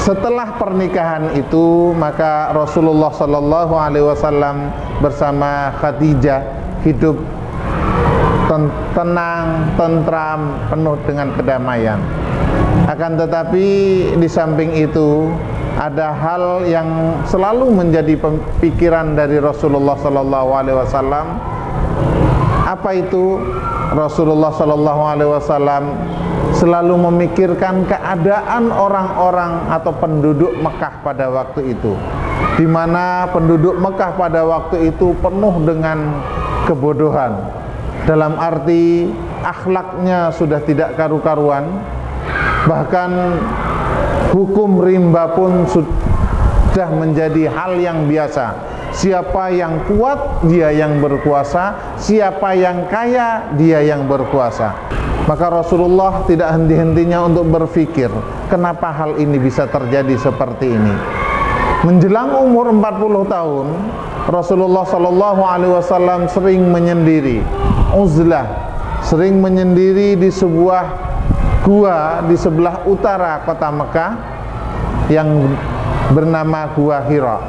Setelah pernikahan itu, maka Rasulullah Sallallahu Alaihi Wasallam bersama Khadijah hidup tenang, tentram, penuh dengan kedamaian. Akan tetapi di samping itu ada hal yang selalu menjadi pikiran dari Rasulullah Sallallahu Alaihi Wasallam. Apa itu? Rasulullah Sallallahu Alaihi Wasallam selalu memikirkan keadaan orang-orang atau penduduk Mekah pada waktu itu, di mana penduduk Mekah pada waktu itu penuh dengan kebodohan, dalam arti akhlaknya sudah tidak karu-karuan, bahkan hukum rimba pun sudah menjadi hal yang biasa. Siapa yang kuat, dia yang berkuasa. Siapa yang kaya, dia yang berkuasa. Maka Rasulullah tidak henti-hentinya untuk berpikir, kenapa hal ini bisa terjadi seperti ini. Menjelang umur 40 tahun, Rasulullah Sallallahu Alaihi Wasallam sering menyendiri, uzlah, sering menyendiri di sebuah gua di sebelah utara kota Mekah yang bernama Gua Hira.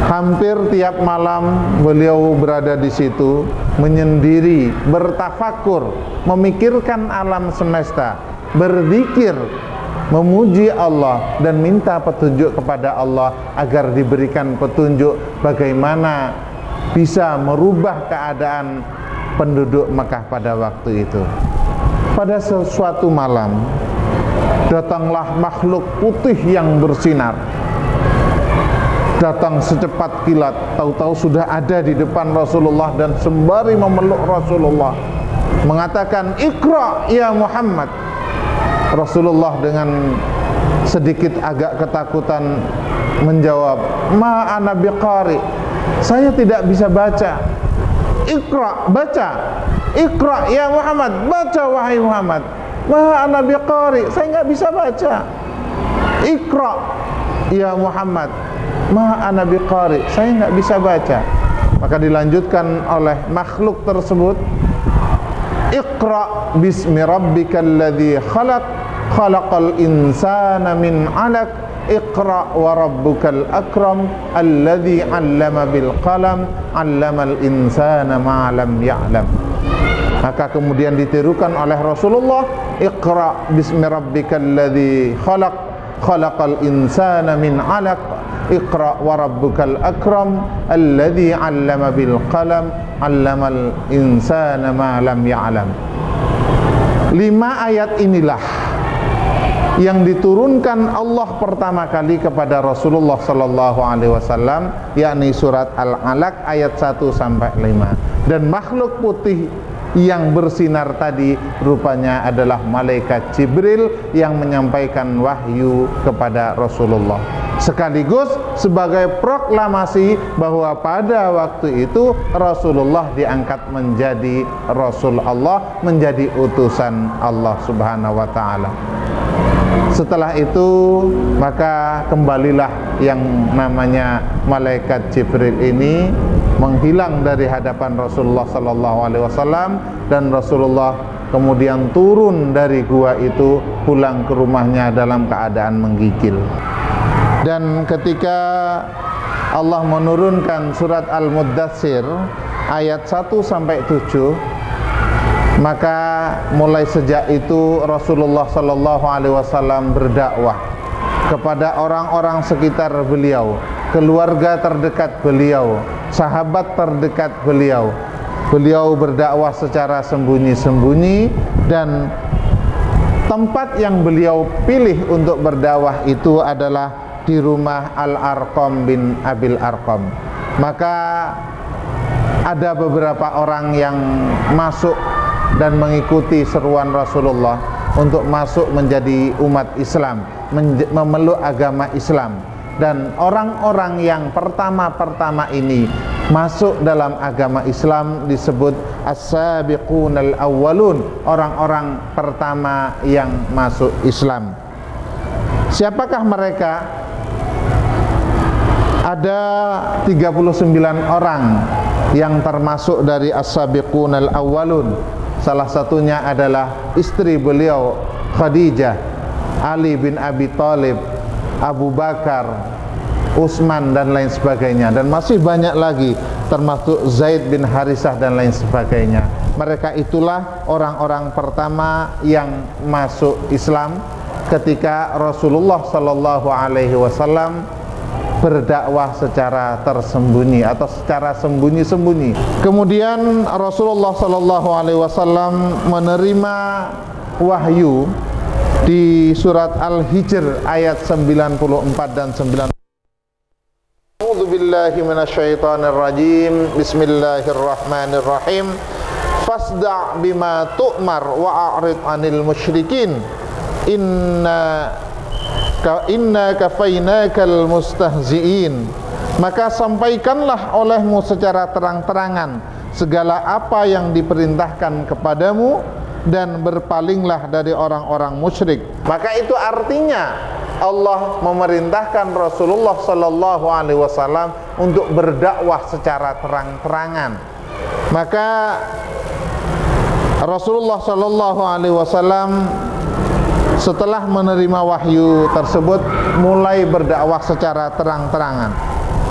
Hampir tiap malam beliau berada di situ, menyendiri, bertafakur, memikirkan alam semesta, berzikir, memuji Allah dan minta petunjuk kepada Allah agar diberikan petunjuk bagaimana bisa merubah keadaan penduduk Mekah pada waktu itu. Pada suatu malam, datanglah makhluk putih yang bersinar. Datang secepat kilat, tahu-tahu sudah ada di depan Rasulullah dan sembari memeluk Rasulullah, mengatakan, "Iqra ya Muhammad." Rasulullah dengan sedikit agak ketakutan menjawab, "Ma ana biqari." Saya tidak bisa baca. "Iqra," baca. "Iqra ya Muhammad," baca wahai Muhammad. "Ma ana biqari," saya enggak bisa baca. "Iqra ya Muhammad," "Ma ana biqari," saya enggak bisa baca. Maka dilanjutkan oleh makhluk tersebut, "Iqra bismi rabbikal ladzi khalaq, khalaqal insana min 'alaq, Iqra wa rabbukal akram, alladzi 'allama bil qalam, 'allamal insana ma lam ya'lam." Maka kemudian ditirukan oleh Rasulullah, "Iqra bismi rabbikal ladzi khalaq, khalaqal insana min 'alaq, Iqra wa rabbukal akram, alladzi 'allama bil qalam, 'allamal insana ma lam ya'lam." 5 ayat inilah yang diturunkan Allah pertama kali kepada Rasulullah Sallallahu Alaihi Wasallam, yakni surat Al-Alaq ayat 1 sampai 5. Dan makhluk putih yang bersinar tadi rupanya adalah malaikat Jibril yang menyampaikan wahyu kepada Rasulullah, sekaligus sebagai proklamasi bahwa pada waktu itu Rasulullah diangkat menjadi Rasul Allah, menjadi utusan Allah Subhanahu wa ta'ala. Setelah itu maka kembalilah yang namanya malaikat Jibril ini menghilang dari hadapan Rasulullah Sallallahu Alaihi Wasallam, dan Rasulullah kemudian turun dari gua itu pulang ke rumahnya dalam keadaan menggigil. Dan ketika Allah menurunkan surat Al-Muddatsir ayat 1 sampai 7, maka mulai sejak itu Rasulullah Sallallahu Alaihi Wasallam berdakwah kepada orang-orang sekitar beliau, keluarga terdekat beliau, sahabat terdekat beliau. Beliau berdakwah secara sembunyi-sembunyi, dan tempat yang beliau pilih untuk berdakwah itu adalah di rumah Al-Arqam bin Abil Arqam. Maka ada beberapa orang yang masuk dan mengikuti seruan Rasulullah untuk masuk menjadi umat Islam, memeluk agama Islam. Dan orang-orang yang pertama-pertama ini masuk dalam agama Islam disebut as-sabiqunal awwalun, orang-orang pertama yang masuk Islam. Siapakah mereka? Ada 39 orang yang termasuk dari as-sabiqunal awwalun. Salah satunya adalah istri beliau Khadijah, Ali bin Abi Thalib, Abu Bakar, Utsman dan lain sebagainya, dan masih banyak lagi termasuk Zaid bin Harisah dan lain sebagainya. Mereka itulah orang-orang pertama yang masuk Islam ketika Rasulullah Sallallahu Alaihi Wasallam berdakwah secara tersembunyi atau secara sembunyi-sembunyi. Kemudian Rasulullah Sallallahu Alaihi Wasallam menerima wahyu di surat Al-Hijr ayat 94 dan 95. A'udzu billahi minasyaitonir rajim. Bismillahirrahmanirrahim. Fasda' bima tu'mar wa a'rid 'anil musyrikin. Inna kafainakal mustahzi'in. Maka sampaikanlah olehmu secara terang-terangan segala apa yang diperintahkan kepadamu dan berpalinglah dari orang-orang musyrik. Maka itu artinya Allah memerintahkan Rasulullah Sallallahu Alaihi Wasallam untuk berdakwah secara terang-terangan. Maka Rasulullah Sallallahu Alaihi Wasallam setelah menerima wahyu tersebut mulai berdakwah secara terang-terangan.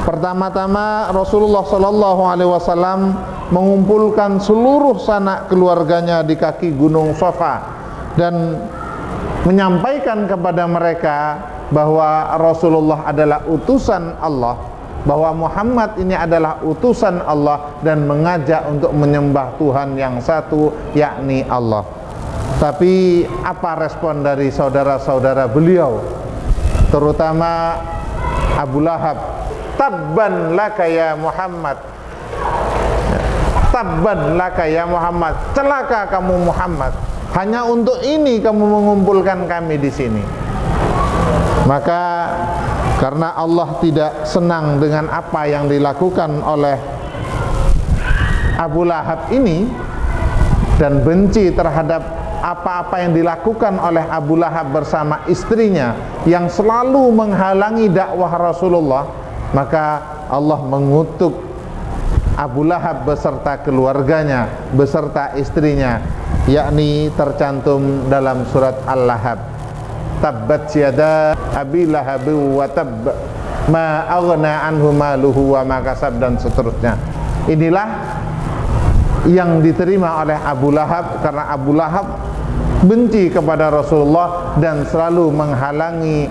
Pertama-tama Rasulullah Sallallahu Alaihi Wasallam mengumpulkan seluruh sanak keluarganya di kaki Gunung Safa dan menyampaikan kepada mereka bahwa Rasulullah adalah utusan Allah, bahwa Muhammad ini adalah utusan Allah, dan mengajak untuk menyembah Tuhan yang satu, yakni Allah. Tapi apa respon dari saudara-saudara beliau, terutama Abu Lahab? Tabban laka ya Muhammad, tabban laka ya Muhammad, celaka kamu Muhammad, hanya untuk ini kamu mengumpulkan kami di sini. Maka karena Allah tidak senang dengan apa yang dilakukan oleh Abu Lahab ini dan benci terhadap apa-apa yang dilakukan oleh Abu Lahab bersama istrinya yang selalu menghalangi dakwah Rasulullah, maka Allah mengutuk Abu Lahab beserta keluarganya, beserta istrinya, yakni tercantum dalam surat Al-Lahab. Tabbat yada Abi Lahab wa tabb ma aghna anhu maluhu wa ma kasab, dan seterusnya. Inilah yang diterima oleh Abu Lahab karena Abu Lahab benci kepada Rasulullah dan selalu menghalangi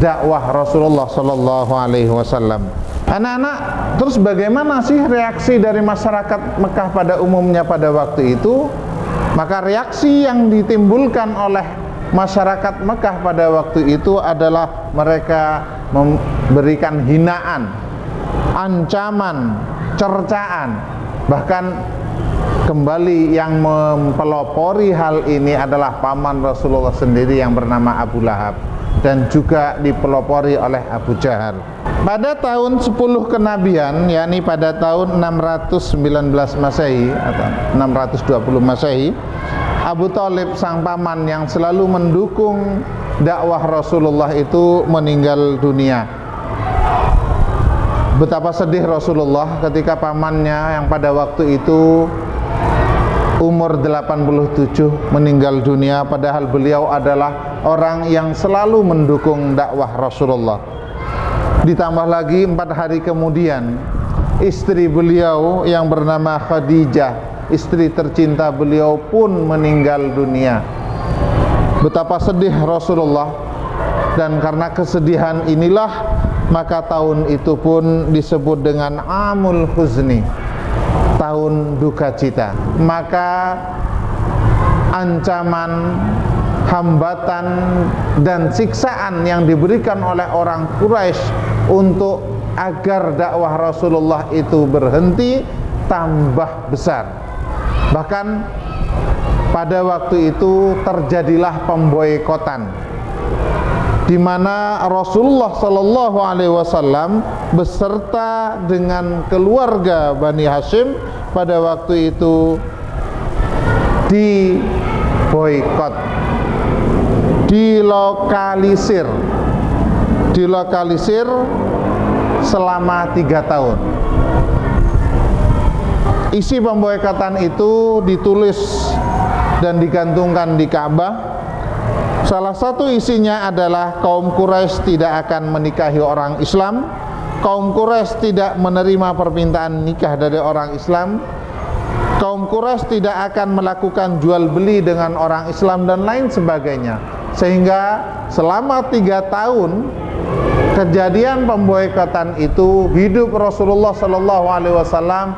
dakwah Rasulullah Sallallahu Alaihi Wasallam. Anak-anak, terus bagaimana sih reaksi dari masyarakat Mekah pada umumnya pada waktu itu? Maka reaksi yang ditimbulkan oleh masyarakat Mekah pada waktu itu adalah mereka memberikan hinaan, ancaman, cercaan. Bahkan kembali yang mempelopori hal ini adalah paman Rasulullah sendiri yang bernama Abu Lahab, dan juga dipelopori oleh Abu Jahal. Pada tahun 10 kenabian, yakni pada tahun 619 Masehi atau 620 Masehi, Abu Thalib sang paman yang selalu mendukung dakwah Rasulullah itu meninggal dunia. Betapa sedih Rasulullah ketika pamannya yang pada waktu itu umur 87 meninggal dunia, padahal beliau adalah orang yang selalu mendukung dakwah Rasulullah. Ditambah lagi 4 hari kemudian istri beliau yang bernama Khadijah, istri tercinta beliau, pun meninggal dunia. Betapa sedih Rasulullah, dan karena kesedihan inilah maka tahun itu pun disebut dengan Amul Huzni, tahun duka cita. Maka ancaman, hambatan dan siksaan yang diberikan oleh orang Quraisy untuk agar dakwah Rasulullah itu berhenti tambah besar. Bahkan pada waktu itu terjadilah pemboikotan, di mana Rasulullah Sallallahu Alaihi Wasallam beserta dengan keluarga Bani Hashim pada waktu itu diboikot, dilokalisir selama 3 tahun. Isi pemboikotan itu ditulis dan digantungkan di Ka'bah Salah satu isinya adalah kaum Quraisy tidak akan menikahi orang Islam, kaum Quraisy tidak menerima permintaan nikah dari orang Islam, kaum Quraisy tidak akan melakukan jual beli dengan orang Islam dan lain sebagainya. Sehingga selama 3 tahun kejadian pemboikotan itu, hidup Rasulullah SAW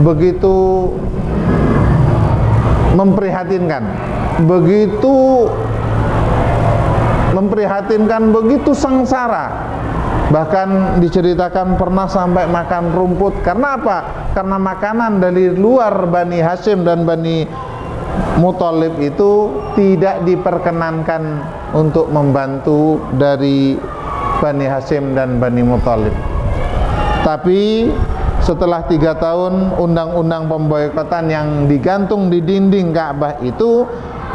begitu memprihatinkan, begitu sengsara. Bahkan diceritakan pernah sampai makan rumput. Karena apa? Karena makanan dari luar Bani Hashim dan Bani Muthalib itu tidak diperkenankan untuk membantu dari Bani Hashim dan Bani Muthalib. Tapi setelah 3 tahun, undang-undang pemboikotan yang digantung di dinding Ka'bah itu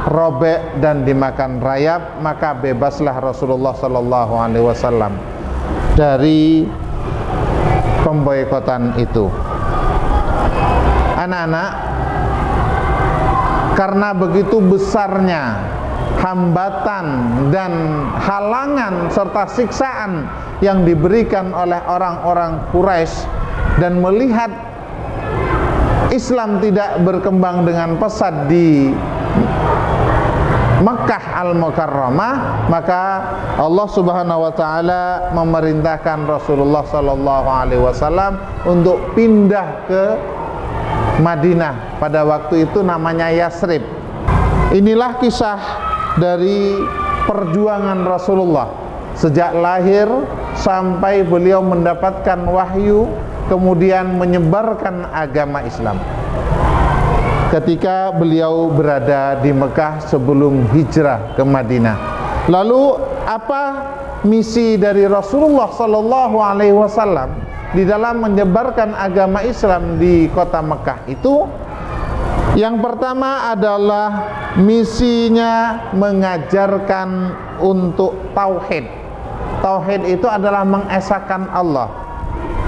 robek dan dimakan rayap, maka bebaslah Rasulullah SAW dari pemboikotan itu. Anak-anak, karena begitu besarnya hambatan dan halangan serta siksaan yang diberikan oleh orang-orang Quraisy, dan melihat Islam tidak berkembang dengan pesat di Makkah Al-Mukarramah, maka Allah Subhanahu wa taala memerintahkan Rasulullah sallallahu alaihi wasallam untuk pindah ke Madinah. Pada waktu itu namanya Yasrib. Inilah kisah dari perjuangan Rasulullah sejak lahir sampai beliau mendapatkan wahyu, kemudian menyebarkan agama Islam. Ketika beliau berada di Mekah sebelum hijrah ke Madinah. Lalu apa misi dari Rasulullah sallallahu alaihi wasallam di dalam menyebarkan agama Islam di kota Mekah itu? Yang pertama adalah misinya mengajarkan untuk tauhid. Tauhid itu adalah mengesahkan Allah,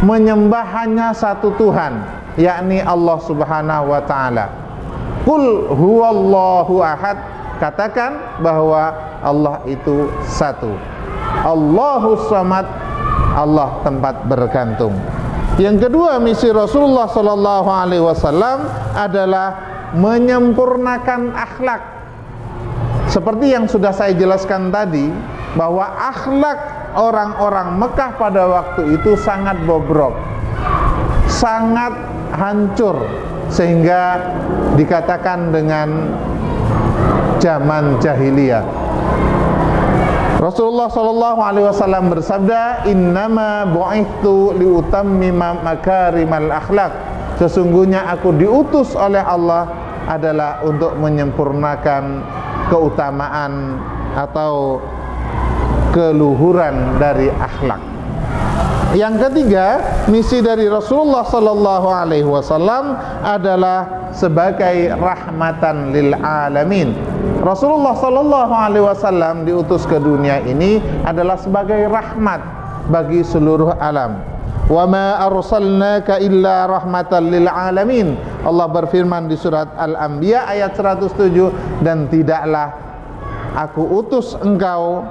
menyembah hanya satu Tuhan, yakni Allah Subhanahu wa taala. Qul huwallahu ahad, katakan bahwa Allah itu satu. Allahus samad, Allah tempat bergantung. Yang kedua, misi Rasulullah sallallahu alaihi wasallam adalah menyempurnakan akhlak. Seperti yang sudah saya jelaskan tadi, bahwa akhlak orang-orang Mekah pada waktu itu sangat bobrok, sangat hancur, sehingga dikatakan dengan zaman jahiliyah. Rasulullah sallallahu alaihi wasallam bersabda, "Innama bu'ithtu liutammima makarimal akhlak." Sesungguhnya aku diutus oleh Allah adalah untuk menyempurnakan keutamaan atau keluhuran dari akhlak. Yang ketiga, misi dari Rasulullah sallallahu alaihi wasallam adalah sebagai rahmatan lil alamin. Rasulullah sallallahu alaihi wasallam diutus ke dunia ini adalah sebagai rahmat bagi seluruh alam. Wa ma arsalnaka illa rahmatan lil alamin. Allah berfirman di surat Al-Anbiya ayat 107, dan tidaklah aku utus engkau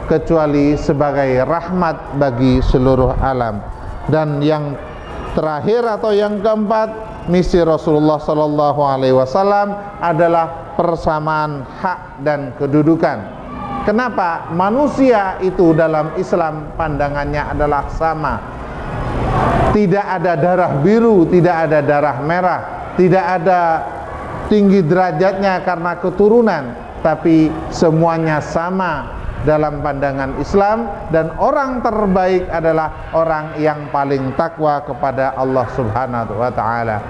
kecuali sebagai rahmat bagi seluruh alam. Dan yang terakhir atau yang keempat, misi Rasulullah sallallahu alaihi wasallam adalah persamaan hak dan kedudukan. Kenapa? Manusia itu dalam Islam pandangannya adalah sama. Tidak ada darah biru, tidak ada darah merah, tidak ada tinggi derajatnya karena keturunan, tapi semuanya sama dalam pandangan Islam, dan orang terbaik adalah orang yang paling takwa kepada Allah Subhanahu wa taala.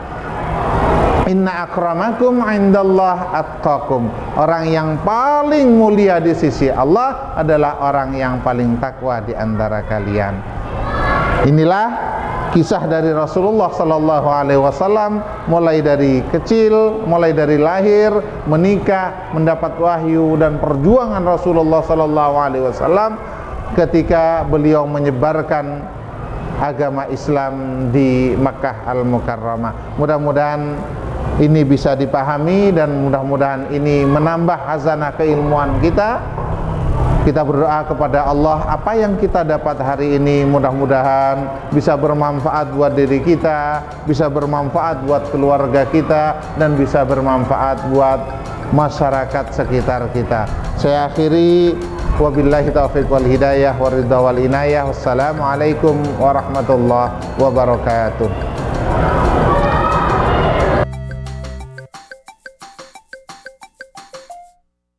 Inna akramakum indallah atqakum. Orang yang paling mulia di sisi Allah adalah orang yang paling takwa di antara kalian. Inilah kisah dari Rasulullah sallallahu alaihi wasallam, mulai dari kecil, mulai dari lahir, menikah, mendapat wahyu, dan perjuangan Rasulullah sallallahu alaihi wasallam ketika beliau menyebarkan agama Islam di Makkah Al-Mukarramah. Mudah-mudahan ini bisa dipahami dan mudah-mudahan ini menambah khazanah keilmuan kita. Kita berdoa kepada Allah, apa yang kita dapat hari ini mudah-mudahan bisa bermanfaat buat diri kita, bisa bermanfaat buat keluarga kita, dan bisa bermanfaat buat masyarakat sekitar kita. Saya akhiri, wabillahi taufiq wal hidayah waridha wal inayah. Wassalamualaikum warahmatullahi wabarakatuh.